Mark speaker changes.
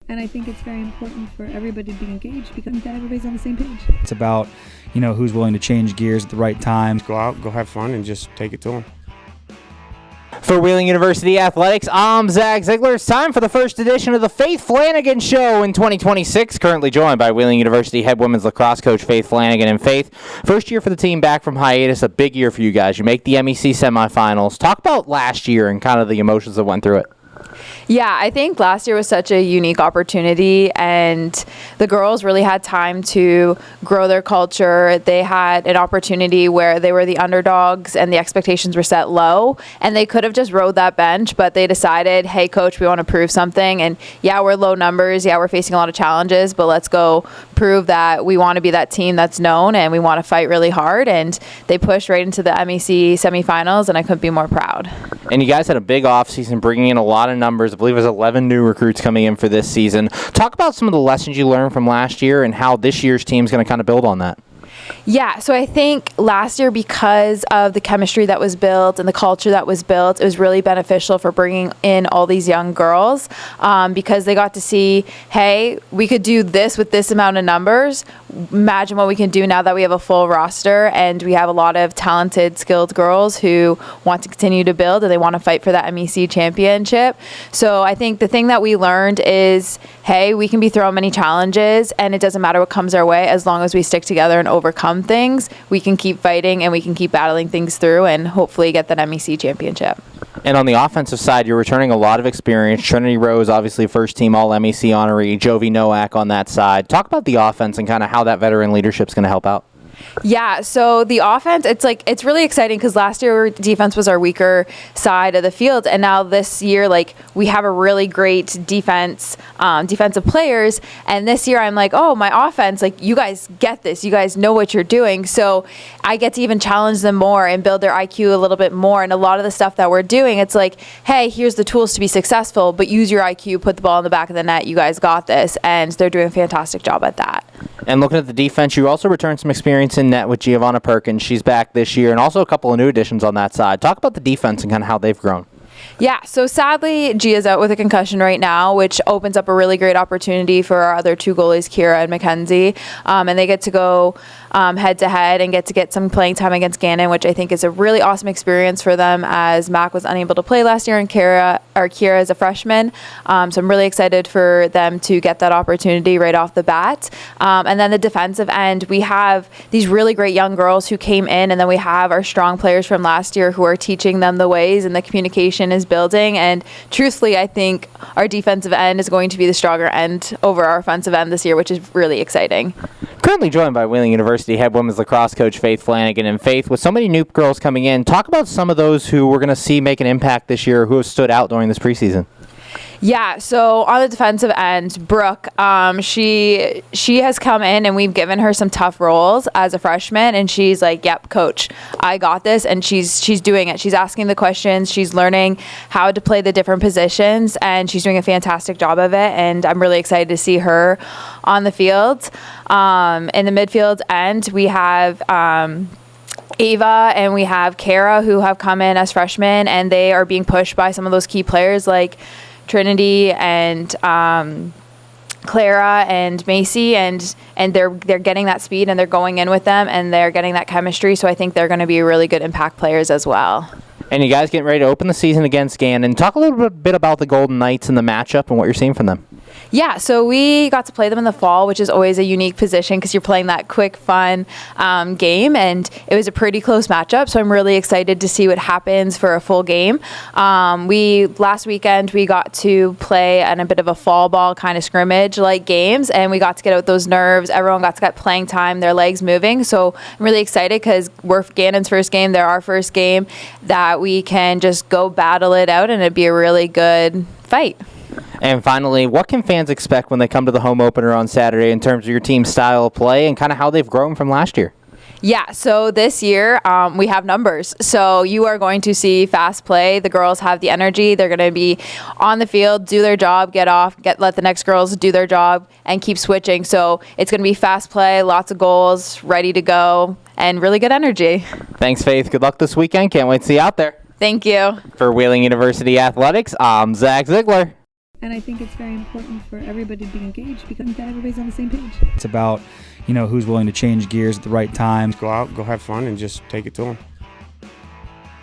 Speaker 1: And I think it's very important for everybody to be engaged because that everybody's on the same page.
Speaker 2: It's about, who's willing to change gears at the right time.
Speaker 3: Go out, go have fun, and just take it to them.
Speaker 4: For Wheeling University Athletics, I'm Zach Ziegler. It's time for the first edition of the Faith Flanagan Show in 2026. Currently joined by Wheeling University head women's lacrosse coach Faith Flanagan. And Faith, first year for the team back from hiatus, a big year for you guys. You make the MEC semifinals. Talk about last year and kind of the emotions that went through it.
Speaker 5: Yeah, I think last year was such a unique opportunity, and the girls really had time to grow their culture. They had an opportunity where they were the underdogs and the expectations were set low, and they could have just rode that bench, but they decided, hey, coach, we want to prove something. And yeah, we're low numbers. Yeah, we're facing a lot of challenges, but let's go prove that we want to be that team that's known and we want to fight really hard. And they pushed right into the MEC semifinals, and I couldn't be more proud.
Speaker 4: And you guys had a big offseason, bringing in a lot of numbers. I believe it was 11 new recruits coming in for this season. Talk about some of the lessons you learned from last year and how this year's team is going to kind of build on that.
Speaker 5: Yeah, so I think last year, because of the chemistry that was built and the culture that was built, it was really beneficial for bringing in all these young girls because they got to see, hey, we could do this with this amount of numbers. Imagine what we can do now that we have a full roster and we have a lot of talented, skilled girls who want to continue to build and they want to fight for that MEC championship. So I think the thing that we learned is, hey, we can be thrown many challenges and it doesn't matter what comes our way as long as we stick together and overcome things. We can keep fighting and we can keep battling things through and hopefully get that MEC championship.
Speaker 4: And on the offensive side, you're returning a lot of experience. Trinity Rose, obviously first team All-MEC honoree. Jovi Nowak on that side. Talk about the offense and kind of how that veteran leadership is going to help out.
Speaker 5: Yeah, so the offense, it's really exciting because last year defense was our weaker side of the field, and now this year, we have a really great defensive players, and this year I'm like, oh, my offense, you guys get this, you guys know what you're doing, so I get to even challenge them more and build their IQ a little bit more, and a lot of the stuff that we're doing, it's like, hey, here's the tools to be successful, but use your IQ, put the ball in the back of the net, you guys got this, and they're doing a fantastic job at that.
Speaker 4: And looking at the defense, you also returned some experience in net with Giovanna Perkins. She's back this year, and also a couple of new additions on that side. Talk about the defense and kind of how they've grown.
Speaker 5: Yeah, so sadly, Gia's out with a concussion right now, which opens up a really great opportunity for our other two goalies, Kira and Mackenzie, and they get to go head-to-head and get some playing time against Gannon, which I think is a really awesome experience for them as Mac was unable to play last year and Kira as a freshman. So I'm really excited for them to get that opportunity right off the bat. And then the defensive end, we have these really great young girls who came in, and then we have our strong players from last year who are teaching them the ways, and the communication is building. And truthfully, I think our defensive end is going to be the stronger end over our offensive end this year, which is really exciting.
Speaker 4: Currently joined by Wheeling University head women's lacrosse coach Faith Flanagan. And Faith, with so many new girls coming in, talk about some of those who we're going to see make an impact this year, who have stood out during this preseason.
Speaker 5: Yeah, so on the defensive end, Brooke, she has come in and we've given her some tough roles as a freshman, and she's like, yep, coach, I got this, and she's doing it. She's asking the questions, she's learning how to play the different positions, and she's doing a fantastic job of it, and I'm really excited to see her on the field. In the midfield end, we have Ava and we have Kara, who have come in as freshmen, and they are being pushed by some of those key players like Trinity and Clara and Macy, and they're getting that speed and they're going in with them and they're getting that chemistry. So I think they're going to be really good impact players as well.
Speaker 4: And you guys getting ready to open the season against Gannon. Talk a little bit about the Golden Knights and the matchup and what you're seeing from them.
Speaker 5: Yeah, so we got to play them in the fall, which is always a unique position because you're playing that quick, fun game, and it was a pretty close matchup, so I'm really excited to see what happens for a full game. Last weekend, we got to play in a bit of a fall ball kind of scrimmage-like games, and we got to get out those nerves. Everyone got to get playing time, their legs moving, so I'm really excited because we're Gannon's first game, they're our first game, that we can just go battle it out, and it'd be a really good fight.
Speaker 4: And finally, what can fans expect when they come to the home opener on Saturday in terms of your team's style of play and kind of how they've grown from last year?
Speaker 5: Yeah, so this year we have numbers. So you are going to see fast play. The girls have the energy. They're going to be on the field, do their job, get off, let the next girls do their job, and keep switching. So it's going to be fast play, lots of goals, ready to go, and really good energy.
Speaker 4: Thanks, Faith. Good luck this weekend. Can't wait to see you out there.
Speaker 5: Thank you.
Speaker 4: For Wheeling University Athletics, I'm Zach Ziegler.
Speaker 1: And I think it's very important for everybody to be engaged because that everybody's on the same page.
Speaker 2: It's about, who's willing to change gears at the right time.
Speaker 3: Go out, go have fun, and just take it to them.